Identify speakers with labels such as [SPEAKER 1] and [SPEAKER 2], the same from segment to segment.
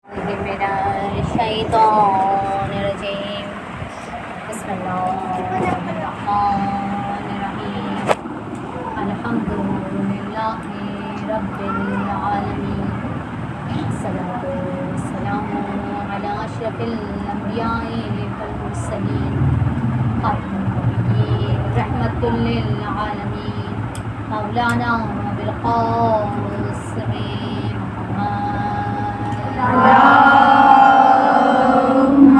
[SPEAKER 1] من الشیطان الرجیم بسم اللہ الرحمن الرحیم الحمد للہ رب العالمین الصلاۃ والسلام علی اشرف الانبیاء والمرسلین خاتم النبیین رحمۃ للعالمین مولانا بالقاسم
[SPEAKER 2] اللهم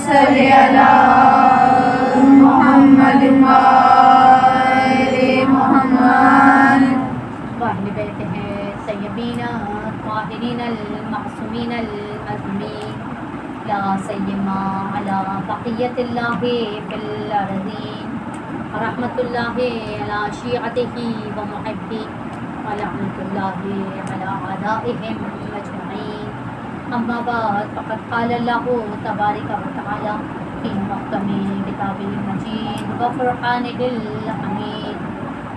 [SPEAKER 2] صل على محمد وآل محمد
[SPEAKER 1] وأهل بيته الطيبين الطاهرين المعصومين المظلومين لا سيما على بقية الله في الأرضين رحمة الله على شيعته ومحبيه ولعنة الله على أعدائهم أجمعين أما بعد فقد قال الله تبارك وتعالى في محكم كتابه المجيد وفرقانه الحميد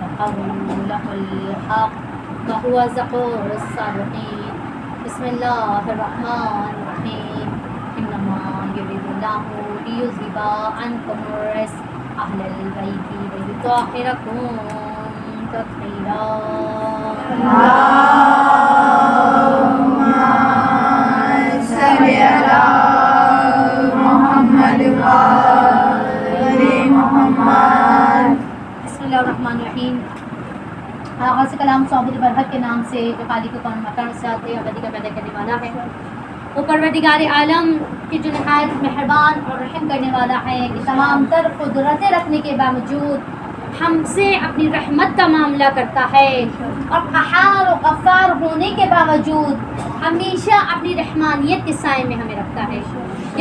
[SPEAKER 1] وقوله الحق وهو زقور الصادقين بسم الله الرحمن الرحيم إنما يريد الله ليذهب عنكم الرجس أهل البيت ويطهركم تطهيرا
[SPEAKER 2] اللهم صل على محمد وآل محمد
[SPEAKER 1] بسم اللہ الرحمن الرحیم آغاز کلام صحبت برحق کے نام سے جو خالق کون مکان ساتھ ابدی کا پیدا کرنے والا ہے وہ پروردگار عالم کی جو نہایت مہربان اور رحم کرنے والا ہے کہ تمام تر قدرتیں رکھنے کے باوجود ہم سے اپنی رحمت کا معاملہ کرتا ہے اور قہار و غفار ہونے کے باوجود ہمیشہ اپنی رحمانیت کے سائے میں ہمیں رکھتا ہے۔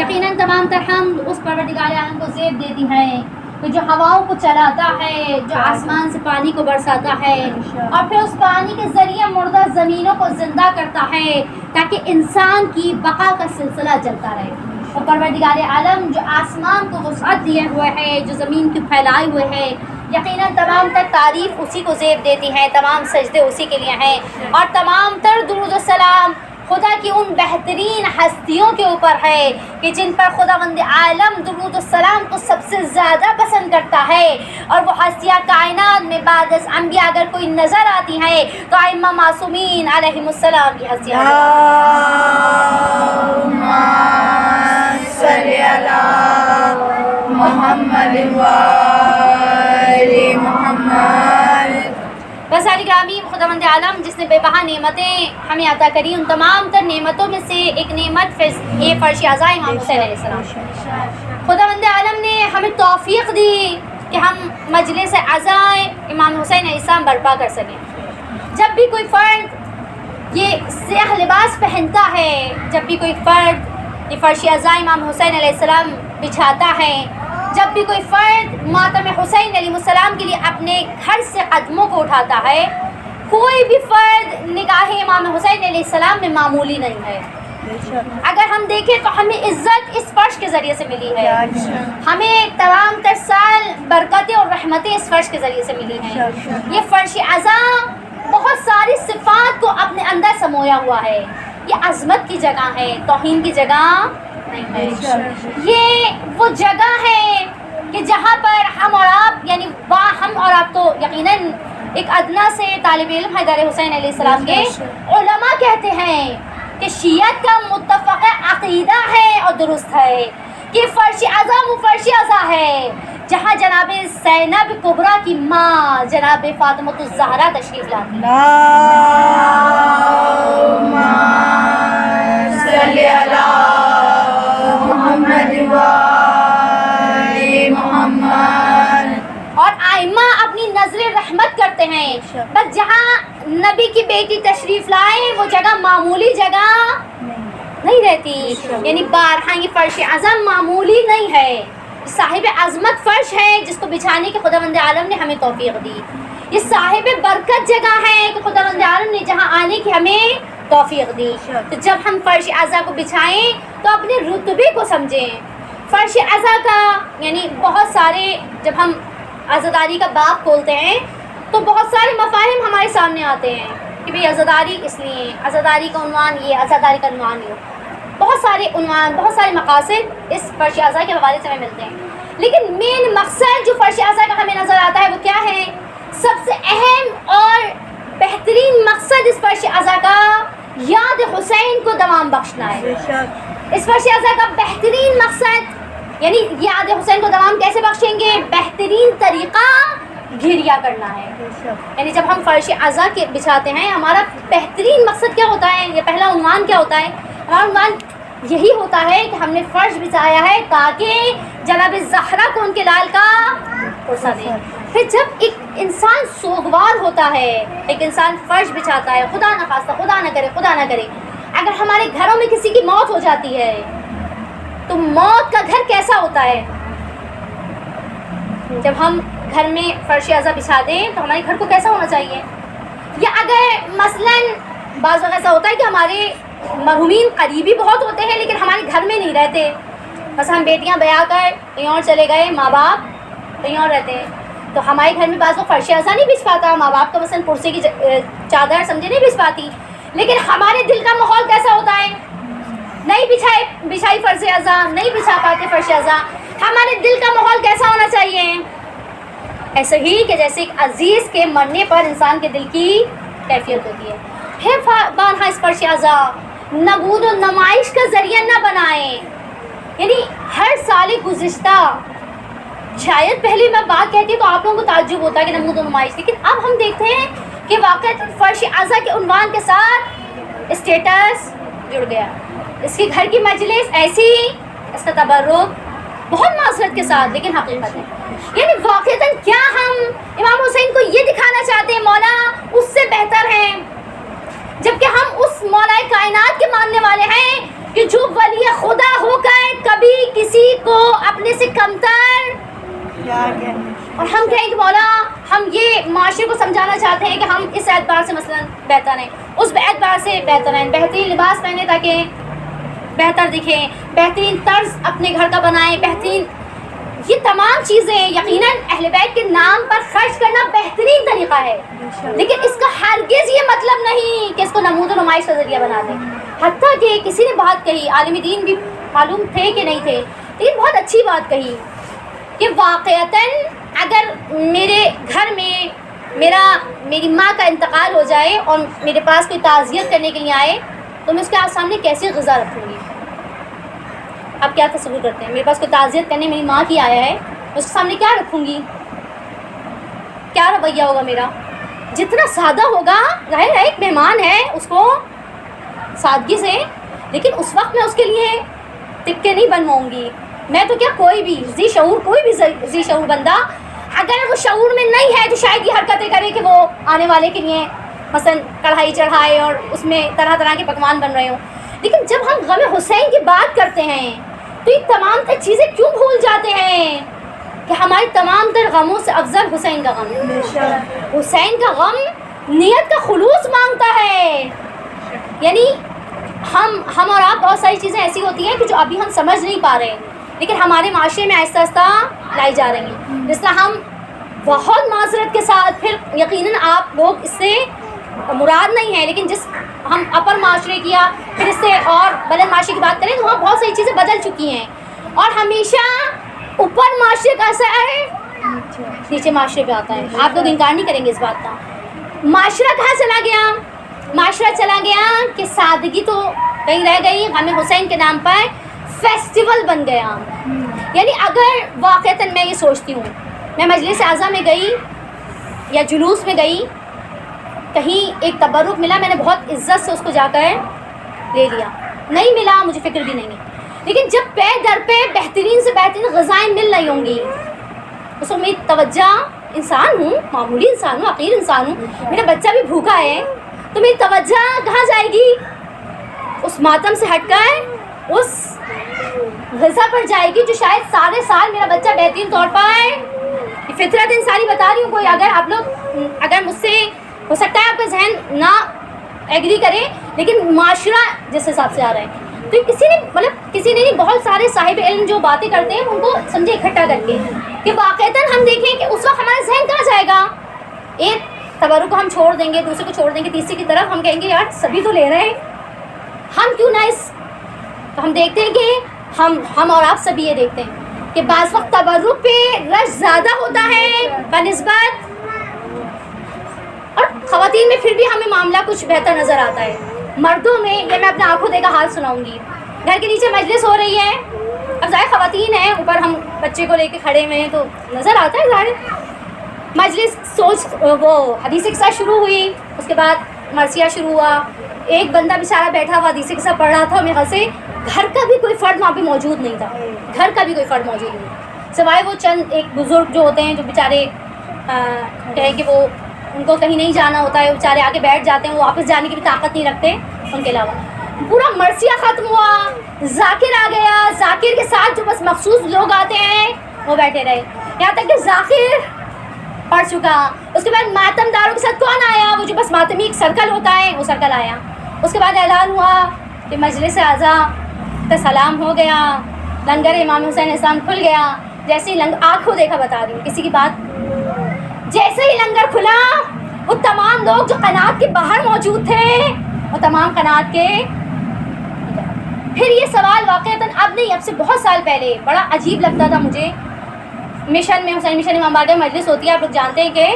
[SPEAKER 1] یقیناً تمام تر حمد اس پروردگار عالم کو زیب دیتی ہیں کہ جو ہواؤں کو چلاتا ہے، جو آسمان سے پانی کو برساتا ہے اور پھر اس پانی کے ذریعے مردہ زمینوں کو زندہ کرتا ہے تاکہ انسان کی بقا کا سلسلہ چلتا رہے۔ اور پروردگار عالم جو آسمان کو وسعت دیے ہوئے ہے، جو زمین کو پھیلائے ہوئے ہے، یقیناً تمام تر تعریف اسی کو زیب دیتی ہیں، تمام سجدے اسی کے لیے ہیں اور تمام تر درود و سلام خدا کی ان بہترین ہستیوں کے اوپر ہے کہ جن پر خداوند عالم درود و سلام کو سب سے زیادہ پسند کرتا ہے۔ اور وہ ہستیاں کائنات میں بعد از انبیاء اگر کوئی نظر آتی ہیں تو ائمہ معصومین علیہم السلام کی ہستیاں
[SPEAKER 2] اللهم صل على محمد وآل محمد۔
[SPEAKER 1] بس علی گرامی خداوند عالم جس نے بے بہا نعمتیں ہمیں عطا کری، ان تمام تر نعمتوں میں سے ایک نعمت یہ فرش اعضاء امام حسین علیہ السلام۔ خداوند عالم نے ہمیں توفیق دی کہ ہم مجلس اعضاء امام حسین علیہ السلام برپا کر سکیں۔ جب بھی کوئی فرد یہ سیاہ لباس پہنتا ہے، جب بھی کوئی فرد یہ فرش اعضاء امام حسین علیہ السلام بچھاتا ہے، جب بھی کوئی فرد ماتم حسین علیہ السلام کے لیے اپنے گھر سے قدموں کو اٹھاتا ہے، کوئی بھی فرد نگاہ امام حسین علیہ السلام میں معمولی نہیں ہے۔ اگر ہم دیکھیں تو ہمیں عزت اس فرش کے ذریعے سے ملی ہے، ہمیں تمام تر سال برکتیں اور رحمتیں اس فرش کے ذریعے سے ملی ہیں۔ یہ فرش اعضاء بہت ساری صفات کو اپنے اندر سمویا ہوا ہے۔ یہ عظمت کی جگہ ہے، توہین کی جگہ نہیں ہے۔ یہ وہ جگہ ہے کہ جہاں پر ہم اور آپ، یعنی ہم اور آپ تو یقیناً ایک ادنا سے طالب علم حیدر حسین علیہ السلام کے علماء کہتے ہیں کہ شیعت کا متفق عقیدہ ہے اور درست ہے کہ فرش اعضاء وہ فرش اعضاء ہے جہاں جناب زینب کبریٰ کی ماں جناب فاطمہ الزہرا تشریف لاتی ہیں۔
[SPEAKER 2] اللهم صل على محمد وآل محمد۔
[SPEAKER 1] اور ائمہ اپنی نظر رحمت کرتے ہیں، بس جہاں نبی کی بیٹی تشریف لائے وہ جگہ معمولی جگہ نہیں رہتی، یعنی بارہا یہ فرش اعظم معمولی نہیں ہے، صاحب عظمت فرش ہے جس کو بچھانے کے خداوند عالم نے ہمیں توفیق دی۔ یہ صاحب برکت جگہ ہے کہ خداوند عالم نے جہاں آنے کی ہمیں توفیق دی۔ تو جب ہم فرش اعضاء کو بچھائیں تو اپنے رتبے کو سمجھیں۔ فرش اعضاء کا یعنی بہت سارے، جب ہم عزاداری کا باب کھولتے ہیں تو بہت سارے مفاہیم ہمارے سامنے آتے ہیں کہ بھئی عزاداری اس لیے، عزاداری کا عنوان یہ، عزاداری کا عنوان یہ، بہت سارے عنوان، بہت سارے مقاصد اس فرش اعضاء کے حوالے سے ہمیں ملتے ہیں. لیکن مین مقصد جو فرش اعضاء کا ہمیں نظر آتا ہے وہ کیا ہے؟ سب سے اہم اور بہترین مقصد اس فرش اعضاء کا یاد حسین کو دوام بخشنا ہے. اس فرش اعضاء کا بہترین مقصد یعنی یاد حسین کو دوام کیسے بخشیں گے؟ بہترین طریقہ گھریا کرنا ہے. یعنی جب ہم فرش اعضاء کے بچھاتے ہیں ہمارا بہترین مقصد کیا ہوتا ہے؟ یہ پہلا عنوان کیا ہوتا ہے؟ ہمارا عنوان یہی ہوتا ہے کہ ہم نے فرش بچھایا ہے تاکہ جناب زہرا کو ان کے لال کا قرصہ دیں. پھر جب ایک انسان سوگوار ہوتا ہے، ایک انسان فرش بچھاتا ہے، خدا نہ خواستہ، خدا نہ کرے اگر ہمارے گھروں میں کسی کی موت ہو جاتی ہے تو موت کا گھر کیسا ہوتا ہے؟ جب ہم گھر میں فرش اعضاء بچھا دیں تو ہمارے گھر کو کیسا ہونا چاہیے؟ یا اگر مثلاً بعض وقت ایسا ہوتا ہے کہ ہمارے مرحومین قریبی بہت ہوتے ہیں لیکن ہمارے گھر میں نہیں رہتے، بس ہم بیٹیاں بیاہ کر کہیں اور چلے گئے، ماں باپ کہیں اور رہتے ہیں، تو ہمارے گھر میں بعض وقت فرش اعضاء نہیں بچھ پاتا، ماں باپ کا مثلاً کرسی کی چادر سمجھے نہیں بچھ پاتی، لیکن ہمارے دل کا ماحول کیسا ہوتا ہے؟ نہیں بچھائی فرش اعضاء، نہیں بچھا پاتے فرش اعضاء، ہمارے دل کا ماحول کیسا ہونا چاہیے؟ ایسے ہی کہ جیسے ایک عزیز کے مرنے پر انسان کے دل کی کیفیت ہوتی ہے. پھر بارہا اس فرش اعضاء نبود و نمائش کا ذریعہ نہ بنائیں. یعنی ہر سال گزشتہ شاید پہلے میں بات کہتی تو آپ لوگوں کو تعجب ہوتا ہے کہ نمود و نمائش، لیکن اب ہم دیکھتے ہیں کہ واقعی فرش اعضاء کے عنوان کے ساتھ اسٹیٹس جڑ گیا. اس کے گھر کی مجلس ایسی، اس کا تبرک بہت معذرت کے ساتھ لیکن حقیقت ہے. یعنی واقعتاً کیا ہم امام حسین کو یہ دکھانا چاہتے ہیں مولا اس سے بہتر ہیں، جبکہ ہم اس مولا کائنات کے ماننے والے ہیں کہ جو ولی خدا ہو کر کبھی کسی کو اپنے سے کمتر، اور ہم کہیں کہ مولا ہم یہ معاشرے کو سمجھانا چاہتے ہیں کہ ہم اس اعتبار سے مثلا بہتر ہیں، اس اعتبار سے بہتر ہیں، بہترین لباس پہنے تاکہ بہتر دکھیں، بہترین طرز اپنے گھر کا بنائیں، بہترین، یہ تمام چیزیں یقیناً اہل بیت کے نام پر خرچ کرنا بہترین طریقہ ہے، لیکن اس کا ہرگز یہ مطلب نہیں کہ اس کو نمود و نمائش کا ذریعہ بنا دیں. حتیٰ کہ کسی نے بات کہی، عالم دین بھی معلوم تھے کہ نہیں تھے، لیکن بہت اچھی بات کہی کہ واقعتاً اگر میرے گھر میں میری ماں کا انتقال ہو جائے اور میرے پاس کوئی تعزیت کرنے کے لیے آئے تو میں اس کے سامنے کیسے غذا رکھوں گی؟ آپ کیا تصور کرتے ہیں؟ میرے پاس کوئی تعزیت کرنے میری ماں کی آیا ہے، اس کے سامنے کیا رکھوں گی؟ کیا رویہ ہوگا میرا؟ جتنا سادہ ہوگا، ظاہر ہے ایک مہمان ہے اس کو سادگی سے، لیکن اس وقت میں اس کے لیے ٹکے نہیں بنواؤں گی. میں تو کیا کوئی بھی ذی شعور بندہ اگر وہ شعور میں نہیں ہے تو شاید یہ حرکتیں کرے کہ وہ آنے والے کے لیے مثلا کڑھائی چڑھائے اور اس میں طرح طرح کے پکوان بن رہے ہوں. لیکن جب ہم غم حسین کی بات کرتے ہیں تو یہ تمام تر چیزیں کیوں بھول جاتے ہیں کہ ہمارے تمام تر غموں سے افضل حسین کا غم. حسین کا غم نیت کا خلوص مانگتا ہے. یعنی ہم اور آپ بہت ساری چیزیں ایسی ہوتی ہیں کہ جو ابھی ہم سمجھ نہیں پا رہے لیکن ہمارے معاشرے میں آہستہ آہستہ لائی جا رہی ہیں. جس طرح ہم بہت معذرت کے ساتھ، پھر یقیناً آپ لوگ اس سے مراد نہیں ہے، لیکن جس ہم اپر معاشرے کیا پھر اس سے اور بلند معاشرے کی بات کریں تو وہاں بہت ساری چیزیں بدل چکی ہیں اور ہمیشہ اوپر معاشرے کا اثر نیچے معاشرے پہ آتا ہے. آپ لوگ انکار نہیں کریں گے اس بات کا. معاشرہ کہاں چلا گیا؟ معاشرہ چلا گیا کہ سادگی تو کہیں رہ گئی، ہمیں حسین کے نام پر فیسٹیول بن گیا. یعنی اگر واقعتاً میں یہ سوچتی ہوں، میں مجلس اعظم میں گئی یا جلوس میں گئی، کہیں ایک تبرک ملا، میں نے بہت عزت سے اس کو جا کر لے لیا، نہیں ملا مجھے فکر بھی نہیں ہے، لیکن جب پے در پہ بہترین سے بہترین غذائیں مل رہی ہوں گی اس وقت میری توجہ، انسان ہوں، معمولی انسان ہوں، عقیر انسان ہوں، میرا بچہ بھی بھوکا ہے تو میری توجہ کہاں جائے گی؟ اس ماتم سے ہٹ کر اس غذا پر جائے گی جو شاید سارے سال میرا بچہ بہترین طور پر، فطرت انسانی بتا رہی ہوں. کوئی اگر مجھ سے ہو سکتا ہے آپ کا ذہن نہ ایگری کرے، لیکن معاشرہ جس حساب سے آ رہا ہے تو کسی نے نہیں، بہت سارے صاحب علم جو باتیں کرتے ہیں ان کو سمجھے اکٹھا کر کے کہ واقعتاً ہم دیکھیں کہ اس وقت ہمارا ذہن کہاں جائے گا. ایک تبرک کو ہم چھوڑ دیں گے, دوسرے کو چھوڑ دیں گے, تیسرے کی طرف ہم کہیں گے یار سبھی تو لے رہے ہیں, ہم کیوں نہ تو ہم دیکھتے ہیں کہ ہم اور آپ سبھی یہ دیکھتے ہیں کہ بعض وقت تبرک پہ رش زیادہ ہوتا ہے بنسبت, اور خواتین میں پھر بھی ہمیں معاملہ کچھ بہتر نظر آتا ہے. مردوں میں یہ میں اپنے آنکھوں دیکھا حال سناؤں گی. گھر کے نیچے مجلس ہو رہی ہے, اب ظاہر خواتین ہیں, اوپر ہم بچے کو لے کے کھڑے ہوئے ہیں تو نظر آتا ہے ظاہر. مجلس وہ حدیث کے ساتھ شروع ہوئی, اس کے بعد مرثیہ شروع ہوا. ایک بندہ بیچارہ بیٹھا ہوا حدیث کے ساتھ پڑھ رہا تھا, میرے خیال سے گھر کا بھی کوئی فرد وہاں پہ موجود نہیں تھا, گھر کا بھی کوئی فرد موجود نہیں, سوائے وہ چند ایک بزرگ جو ہوتے ہیں جو بیچارے کہیں کہ وہ ان کو کہیں نہیں جانا ہوتا ہے, وہ بیچارے آگے بیٹھ جاتے ہیں, وہ واپس جانے کی بھی طاقت نہیں رکھتے. ان کے علاوہ پورا مرثیہ ختم ہوا, ذاکر آ گیا, ذاکر کے ساتھ جو بس مخصوص لوگ آتے ہیں وہ بیٹھے رہے, یہاں تک کہ ذاکر پڑھ چکا. اس کے بعد ماتم داروں کے ساتھ کون آیا, وہ جو بس ماتمی ایک سرکل ہوتا ہے وہ سرکل آیا. اس کے بعد اعلان ہوا کہ مجلس اعضا کا سلام ہو گیا, لنگر امام حسین علیہ السلام کھل گیا. جیسے ہی آنکھوں دیکھا بتا رہی ہوں کسی کی بات, جیسے ہی لنگر کھلا وہ تمام لوگ جو قنات کے باہر موجود تھے وہ تمام قنات کے. پھر یہ سوال واقعتاً اب نہیں, اب سے بہت سال پہلے بڑا عجیب لگتا تھا مجھے. مشن میں حسین مشن امام باقر مجلس ہوتی ہے, آپ لوگ جانتے ہیں کہ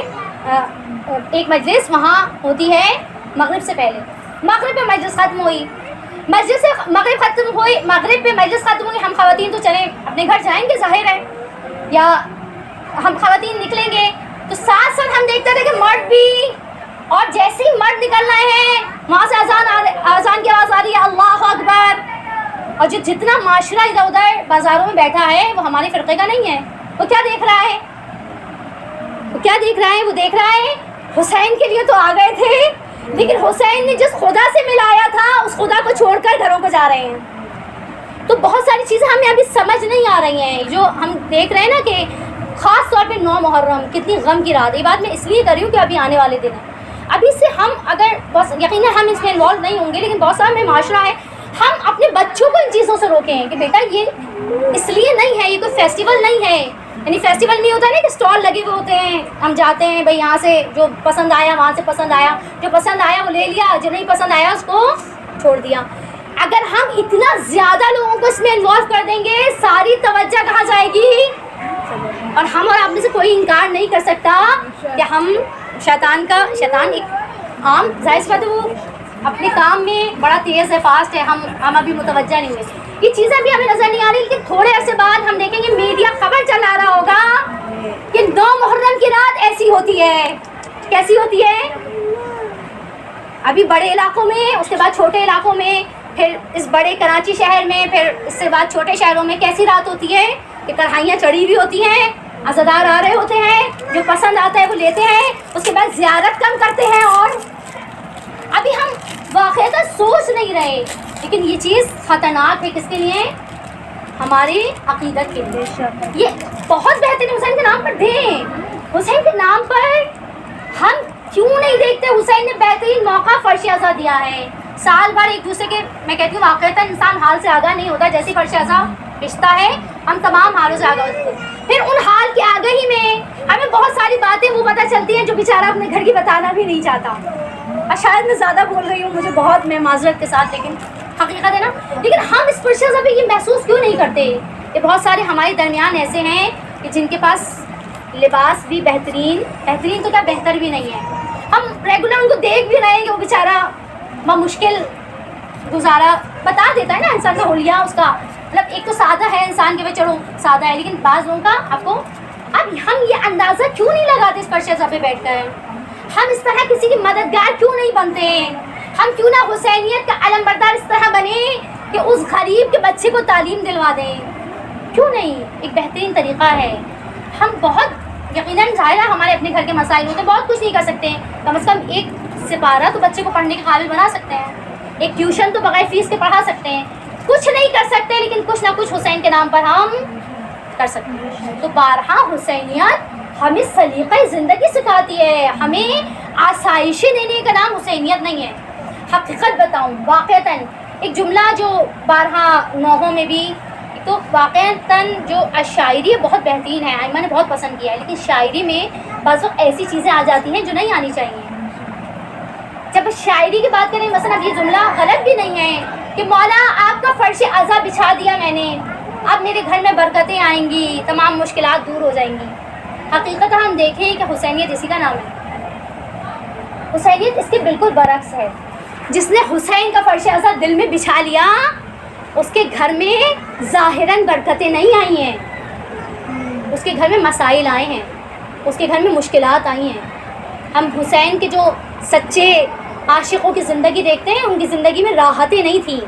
[SPEAKER 1] ایک مجلس وہاں ہوتی ہے مغرب سے پہلے. مغرب پہ مجلس ختم ہوئی, مسجد سے مغرب ختم ہوئی, مغرب پہ مجلس ختم ہوئی. ہم خواتین تو چلے اپنے گھر جائیں گے ظاہر ہے, یا ہم خواتین نکلیں گے تو ساتھ ساتھ ہم دیکھتے تھے کہ مرد بھی, اور جیسے ہی مرد نکل رہے ہیں وہاں سے اذان کی آواز آ رہی ہے اللہ اکبر. اور جو جتنا معاشرہ ادھر ادھر بازاروں میں بیٹھا ہے وہ ہمارے فرقے کا نہیں ہے. وہ کیا دیکھ رہا ہے, وہ کیا دیکھ رہا ہے, وہ دیکھ رہا ہے حسین کے لیے تو آ گئے تھے, لیکن حسین نے جس خدا سے ملایا تھا اس خدا کو چھوڑ کر گھروں کو جا رہے ہیں. تو بہت ساری چیزیں ہمیں ابھی سمجھ نہیں آ رہی ہیں جو ہم دیکھ رہے ہیں نا, کہ خاص طور پہ 9 محرم کتنی غم کی رات. یہ بات میں اس لیے کر رہی ہوں کہ ابھی آنے والے دن ہیں, ابھی سے ہم اگر بہت یقیناً ہم اس میں انوالو نہیں ہوں گے, لیکن بہت سارا میں معاشرہ ہے, ہم اپنے بچوں کو ان چیزوں سے روکیں کہ بیٹا یہ اس لیے نہیں ہے, یہ کوئی فیسٹیول نہیں ہے. یعنی فیسٹیول نہیں ہوتا ہے نا کہ اسٹال لگے ہوئے ہوتے ہیں, ہم جاتے ہیں بھائی یہاں سے جو پسند آیا وہاں سے پسند آیا, جو پسند آیا وہ لے لیا, جو نہیں پسند آیا اس کو چھوڑ دیا. اگر ہم اتنا زیادہ لوگوں کو اس میں انوالو کر دیں گے ساری توجہ کہاں جائے گی. اور ہم اور آپ میں سے کوئی انکار نہیں کر سکتا کہ ہم شیطان ایک عام ظاہر سی بات ہے, وہ اپنے کام میں بڑا تیز ہے, فاسٹ ہے, ہم ابھی متوجہ نہیں ہوئے, یہ چیزیں بھی ہمیں نظر نہیں آ رہی. لیکن تھوڑے عرصے بعد ہم دیکھیں گے میڈیا خبر چلا رہا ہوگا کہ 9 محرم کی رات ایسی ہوتی ہے. کیسی ہوتی ہے؟ ابھی بڑے علاقوں میں, اس کے بعد چھوٹے علاقوں میں, پھر اس بڑے کراچی شہر میں, پھر اس سے بعد چھوٹے شہروں میں کیسی رات ہوتی ہے کہ کڑھائیاں چڑھی ہوئی ہوتی ہیں, عزادار آ رہے ہوتے ہیں, جو پسند آتا ہے وہ لیتے ہیں, اس کے بعد زیارت کم کرتے ہیں. اور ابھی ہم واقعہ سوچ نہیں رہے, لیکن یہ چیز خطرناک ہے. کس کے لیے؟ ہماری عقیدت کے لیے. یہ بہت بہترین حسین کے نام پر دیں, حسین کے نام پر ہم کیوں نہیں دیکھتے. حسین نے بہترین موقع فرش اعضا دیا ہے. سال بھر ایک دوسرے کے, میں کہتی ہوں واقعہ انسان حال سے آگاہ نہیں ہوتا, جیسے فرش اعضا رشتہ ہے ہم تمام حالوں سے آگاہ ہوتے ہیں. پھر ان حال کی آگہی میں ہمیں بہت ساری باتیں وہ پتہ چلتی ہیں جو بیچارہ اپنے گھر کی بتانا بھی نہیں چاہتا. اور شاید میں زیادہ بول رہی ہوں, مجھے بہت, میں معذرت کے ساتھ, لیکن حقیقت ہے نا. لیکن ہم اس فرش اعضا پہ یہ محسوس کیوں نہیں کرتے کہ بہت سارے ہمارے درمیان ایسے ہیں کہ جن کے پاس لباس بھی بہترین تو کیا بہتر بھی نہیں ہے. ہم ریگولر ان کو دیکھ بھی رہے ہیں کہ وہ بیچارہ مشکل گزارا بتا دیتا ہے نا انسان کا حلیہ, اس کا مطلب ایک تو سادہ ہے انسان کے, چلو سادہ ہے, لیکن بعض لوگوں کا آپ کو, اب ہم یہ اندازہ کیوں نہیں لگاتے اس فرش اعضا پہ بیٹھ کر, ہم اس طرح کسی کی مددگار کیوں نہیں بنتے, ہم کیوں نہ حسینیت کا علم بردار اس طرح بنے کہ اس غریب کے بچے کو تعلیم دلوا دیں. کیوں نہیں؟ ایک بہترین طریقہ ہے. ہم بہت یقیناً ظاہر ہے ہمارے اپنے گھر کے مسائل ہوتے ہیں, بہت کچھ نہیں کر سکتے ہیں, کم از کم ایک سپارہ تو بچے کو پڑھنے کے قابل بنا سکتے ہیں, ایک ٹیوشن تو بغیر فیس کے پڑھا سکتے ہیں. کچھ نہیں کر سکتے, لیکن کچھ نہ کچھ حسین کے نام پر ہم کر سکتے ہیں. تو بارہا حسینیت ہمیں سلیقہ زندگی سکھاتی ہے, ہمیں آسائشیں دینے کا نام حسینیت نہیں ہے. حقیقت بتاؤں, واقعتاً ایک جملہ جو بارہا نوحوں میں بھی تو واقعتاً جو شاعری ہے بہت بہترین ہے، ائمہ نے بہت پسند کیا ہے، لیکن شاعری میں بعض وقت ایسی چیزیں آ جاتی ہیں جو نہیں آنی چاہیے۔ جب شاعری کی بات کریں، مثلا اب یہ جملہ غلط بھی نہیں ہے کہ مولا آپ کا فرش عزا بچھا دیا میں نے، اب میرے گھر میں برکتیں آئیں گی، تمام مشکلات دور ہو جائیں گی۔ حقیقت ہم دیکھیں کہ حسینیت اسی کا نام ہے، حسینیت اس کے بالکل برعکس ہے۔ جس نے حسین کا فرش عزا دل میں بچھا لیا اس کے گھر میں ظاہراً برکتیں نہیں آئی ہیں، اس کے گھر میں مسائل آئے ہیں، اس کے گھر میں مشکلات آئی ہیں۔ ہم حسین کے جو سچے عاشقوں کی زندگی دیکھتے ہیں، ان کی زندگی میں راحتیں نہیں تھیں،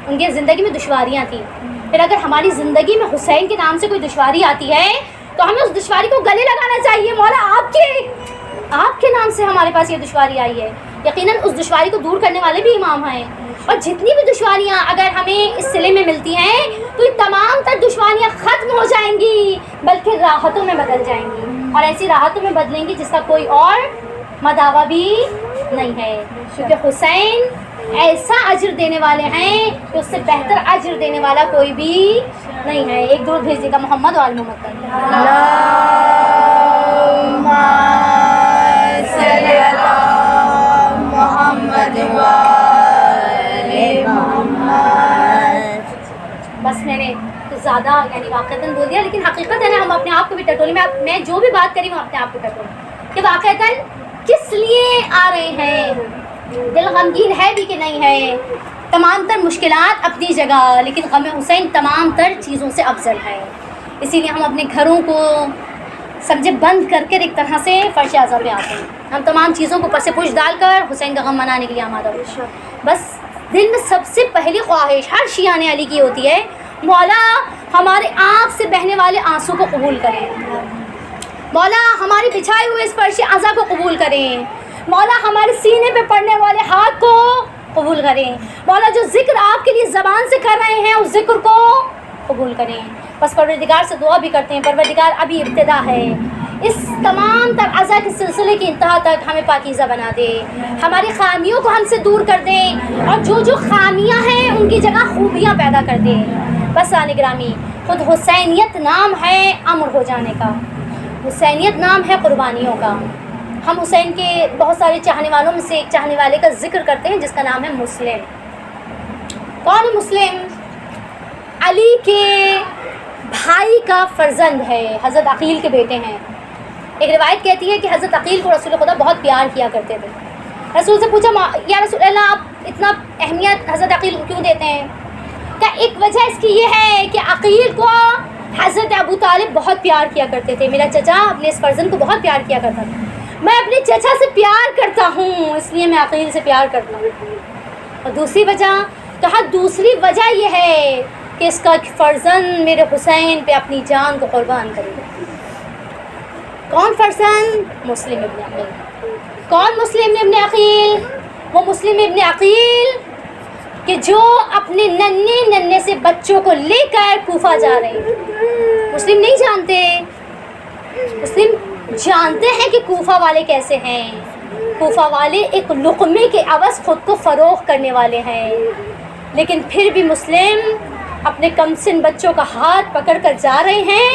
[SPEAKER 1] ان کی زندگی میں دشواریاں تھیں۔ پھر اگر ہماری زندگی میں حسین کے نام سے کوئی دشواری آتی ہے تو ہمیں اس دشواری کو گلے لگانا چاہیے، مولا آپ کے نام سے ہمارے پاس یہ دشواری آئی ہے۔ یقیناً اس دشواری کو دور کرنے والے بھی امام ہیں، اور جتنی بھی دشواریاں اگر ہمیں اس صلے میں ملتی ہیں تو یہ تمام تر دشواریاں ختم ہو جائیں گی، بلکہ راحتوں میں بدل جائیں گی، اور ایسی راحتوں میں بدلیں گی جس کا کوئی اور مداوع بھی نہیں ہے، کیونکہ حسین ایسا اجر دینے والے ہیں کہ اس سے بہتر اجر دینے والا کوئی بھی نہیں ہے۔ ایک درود بھیج دیے گا محمد و آل محمد پر۔
[SPEAKER 2] اللہم صلی علی محمد و آل محمد۔
[SPEAKER 1] بس میں نے تو زیادہ یعنی واقعتاً بول دیا، لیکن حقیقت ہے نا ہم اپنے آپ کو بھی ٹٹولے میں جو بھی بات کری ہوں اپنے آپ کو ٹٹولے کہ واقعتاً کس لیے آ رہے ہیں، دل غمگین ہے بھی کہ نہیں ہے، تمام تر مشکلات اپنی جگہ، لیکن غم حسین تمام تر چیزوں سے افضل ہے۔ اسی لیے ہم اپنے گھروں کو سمجھے بند کر کے ایک طرح سے فرش اعظم پہ آتے ہیں، ہم تمام چیزوں کو پس پوش ڈال کر حسین کا غم منانے کے لیے آمادہ ہوتے ہیں۔ بس دل میں سب سے پہلی خواہش ہر شیعہ علی کی ہوتی ہے، مولا ہمارے آنکھ سے بہنے والے آنسو کو قبول کریں، مولا ہماری بچھائے ہوئے اس فرش عزا کو قبول کریں، مولا ہمارے سینے پہ پڑنے والے ہاتھ کو قبول کریں، مولا جو ذکر آپ کے لیے زبان سے کر رہے ہیں اس ذکر کو قبول کریں۔ بس پروردگار سے دعا بھی کرتے ہیں، پروردگار ابھی ابتدا ہے، اس تمام تر عزا کے سلسلے کی انتہا تک ہمیں پاکیزہ بنا دے، ہماری خامیوں کو ہم سے دور کر دیں، اور جو خامیاں ہیں ان کی جگہ خوبیاں پیدا کر دیں۔ بس آنے گرامی، خود حسینیت نام ہے امر ہو جانے کا، حسینیت نام ہے قربانیوں کا۔ ہم حسین کے بہت سارے چاہنے والوں میں سے ایک چاہنے والے کا ذکر کرتے ہیں جس کا نام ہے مسلم۔ کون ہے مسلم؟ علی کے بھائی کا فرزند ہے، حضرت عقیل کے بیٹے ہیں۔ ایک روایت کہتی ہے کہ حضرت عقیل کو رسول خدا بہت پیار کیا کرتے تھے۔ رسول سے پوچھا یا رسول اللہ آپ اتنا اہمیت حضرت عقیل کو کیوں دیتے ہیں؟ کہ ایک وجہ اس کی یہ ہے کہ عقیل کو حضرت ابو طالب بہت پیار کیا کرتے تھے، میرا چچا اپنے اس فرزند کو بہت پیار کیا کرتا تھا، میں اپنے چچا سے پیار کرتا ہوں اس لیے میں عقیل سے پیار کرتا ہوں۔ اور دوسری وجہ یہ ہے کہ اس کا فرزند میرے حسین پہ اپنی جان کو قربان کرے گا۔ کون فرزند؟ مسلم ابن عقیل۔ کون مسلم ابن عقیل؟ وہ مسلم ابن عقیل کہ جو اپنے ننھے سے بچوں کو لے کر کوفہ جا رہے ہیں۔ مسلم نہیں جانتے، مسلم جانتے ہیں کہ کوفہ والے کیسے ہیں۔ کوفہ والے ایک لقمے کے عوض خود کو فروخت کرنے والے ہیں، لیکن پھر بھی مسلم اپنے کمسن بچوں کا ہاتھ پکڑ کر جا رہے ہیں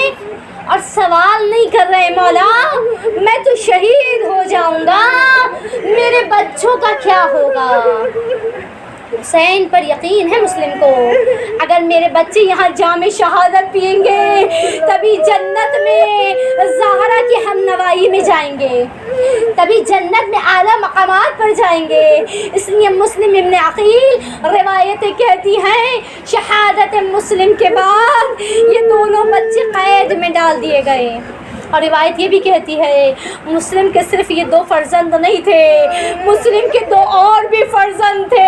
[SPEAKER 1] اور سوال نہیں کر رہے، مولا میں تو شہید ہو جاؤں گا، میرے بچوں کا کیا ہوگا؟ حسین پر یقین ہے مسلم کو، اگر میرے بچے یہاں جام شہادت پئیں گے تبھی جنت میں زہرا کی ہم نوائی میں جائیں گے، تبھی جنت میں اعلیٰ مقامات پر جائیں گے۔ اس لیے مسلم ابن عقیل روایتیں کہتی ہیں شہادت مسلم کے بعد یہ دونوں بچے قید میں ڈال دیے گئے، اور روایت یہ بھی کہتی ہے مسلم کے صرف یہ 2 فرزند نہیں تھے، مسلم کے 2 اور بھی فرزند تھے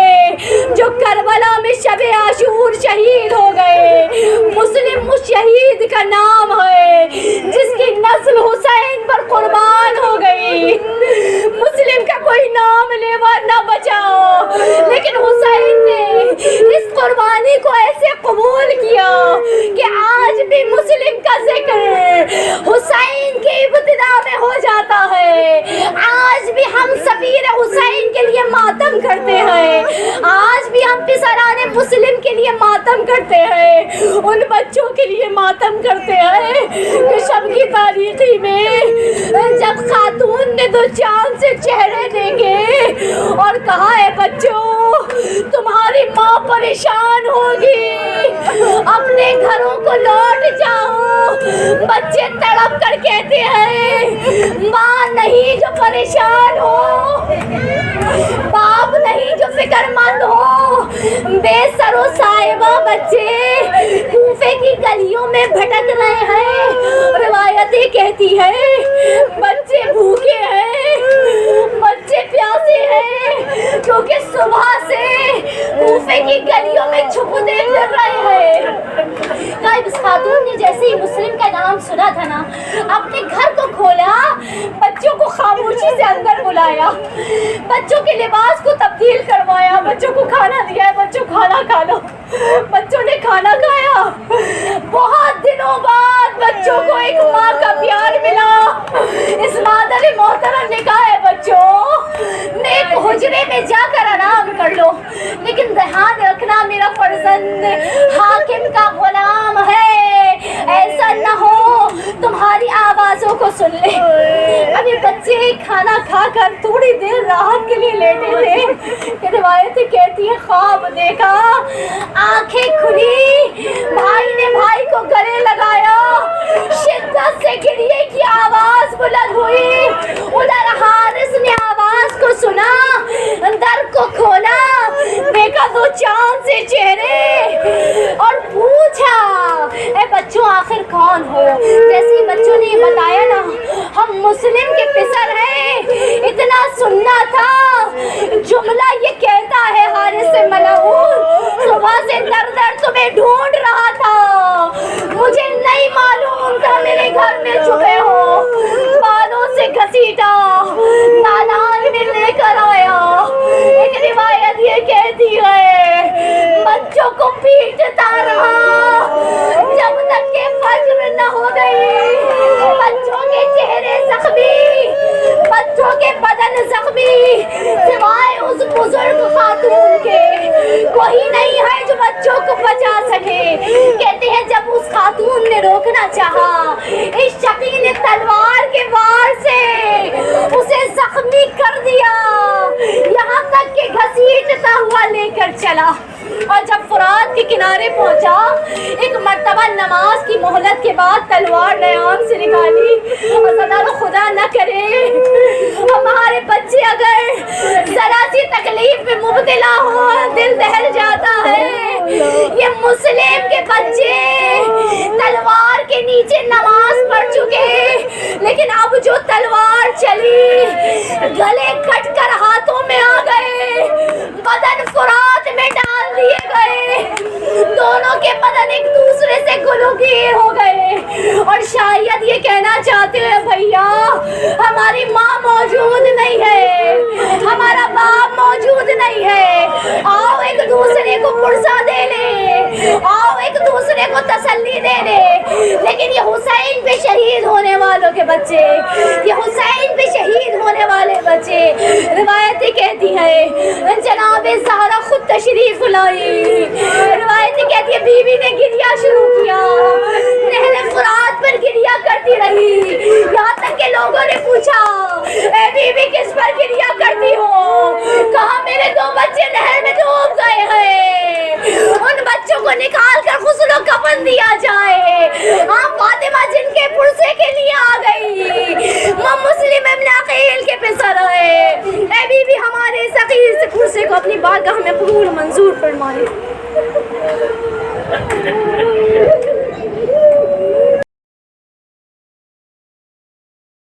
[SPEAKER 1] جو کربلا میں شب عاشور شہید ہو گئے۔ مسلم اس شہید کا نام ہے جس کی نسل حسین پر قربان ہو گئی۔ مسلم کا کوئی نام لیوا نہ بچا، لیکن حسین نے اس قربانی کو ایسے قبول کیا کہ آج بھی مسلم کا ذکر حسین کی ابتدا میں ہو جاتا ہے۔ آج بھی ہم سفیر حسین کے یہ ماتم کرتے ہیں. آج بھی ہم پسران مسلم کے لیے ماتم کرتے ہیں, ان بچوں کے لیے ماتم کرتے ہیں کہ شب کی تاریخی میں جب خاتون نے دو چاند سے چہرے دیکھے اور کہا ہے بچوں تمہاری ماں پریشان ہوگی, اپنے گھروں کو لوٹ جاؤ. بچے تڑپ کر کہتے ہیں ماں نہیں جو پریشان ہو, باپ نہیں جو فکر مند ہو. بے سر و صاحبہ بچے کوفے کی گلیوں میں بھٹک رہے ہیں. روایتیں کہتی ہے بچے بھوکے ہیں, بچے پیاسے ہیں, کیونکہ صبح سے کوفے کی گلیوں میں چھپتے پھر رہے ہیں. اس خاتون نے جیسے ہی مسلم کا نام سنا تھا نا, اپنے گھر کو کھولا, بچوں کو خاموشی سے اندر بلایا, بچوں کے لباس کو تبدیل کروایا, بچوں کو کھانا دیا ہے, بچوں کھانا کھا لو. بچوں نے کھانا کھایا. بہت دنوں بعد بچوں کو ایک ماں کا پیار ملا. اس مادر محترم نے کہا ہے بچوں نیک حجرے میں جا کر آرام کر لو, لیکن دھیان رکھنا میرا فرزند حاکم کا غلام ہے, ایسا نہ ہو تمہاری آوازوں کو سن لے. ابھی بچے کھانا کھا کر تھوڑی دیر راحت کے لیے لیٹے تھے کہ روایتیں کہتی ہے خواب دیکھا, آنکھیں کھلی, بھائی نے بھائی کو گلے لگایا, شدت سے گریے کی آواز بلند ہوئی. ادھر حارث نے آواز کو سنا, در کو کھولا, دیکھا دو چاند سے چہرے اور پوچھا اے بچوں آخر کون ہو. جیسے ہی بچوں نے یہ بتایا نا ہم مسلم کے پسر ہیں, اتنا سننا تھا. جملہ یہ کہتا ہے حارث سے ملعون صبح سے در در تمہیں ڈھونڈ رہا تھا, مجھے نہیں معلوم تھا میرے گھر میں چھپے ہو. بالوں سے گھسیٹا, دالان میں لے کر آیا. ایک روایت یہ کہتی ہے بچوں کو پیٹتا رہا جب تک کہ فجر نہ ہو گئی. بچوں کے چہرے زخمی, بچوں کے بدن زخمی, سوائے اس بزرگ خاتون کے کوئی نہیں ہے جو بچوں کو بچا سکے. کہتے ہیں جب اس خاتون نے روکنا چاہا, اس شقی نے تلوار کے وار سے اسے زخمی کر دیا, یہاں تک کہ گھسیٹتا ہوا لے کر چلا. اور جب فرات کے کنارے پہنچا, ایک مرتبہ نماز کی مہلت کے بعد تلوار نیام سے نکالی. اور خدا نہ کرے ہمارے بچے اگر ذرا سی تکلیف میں مبتلا ہو, دل دہل جاتا ہے. یہ مسلم کے بچے تلوار کے نیچے نماز پڑھ چکے, لیکن اب جو تلوار چلی گلے کٹ کر ہاتھوں میں آ گئے, بدن فرات میں ڈال دیے گئے. دونوں کے بدن ایک دوسرے سے گلوگیر ہو گئے. اور شاید یہ کہنا چاہتے ہیں بھیا ہماری ماں موجود نہیں ہے, ہمارا باپ موجود نہیں ہے, آؤ ایک دوسرے کو پرسا دے لیں, آؤ ایک دوسرے کو تسلی دے لیں. لیکن یہ حسین پہ شہید ہونے والوں کے بچے, یہ حسین پہ شہید ہونے والے بچے, روایتیں کہتی ہے جناب زہرا خود تشریف لائی. روایتیں کہتی ہے بی بی نے گریا شروع کیا, نہر فرات پر گریا کرتی رہی, یہاں تک کہ لوگوں نے پوچھا اے بی بی کس پر گریا کرتی ہو. کہا میرے دو بچے نہر میں ڈوب گئے ہیں, ان بچوں کو نکال کر غسل و کفن دیا جائے. ہاں فاطمہ جن کے پرسے کے لیے آ گئی, مسلم ابن عقیل کے پسر ہے. اے بی بی ہمارے سقیر سے پرسے کو اپنی بارگاہ میں قبول منظور فرمائے.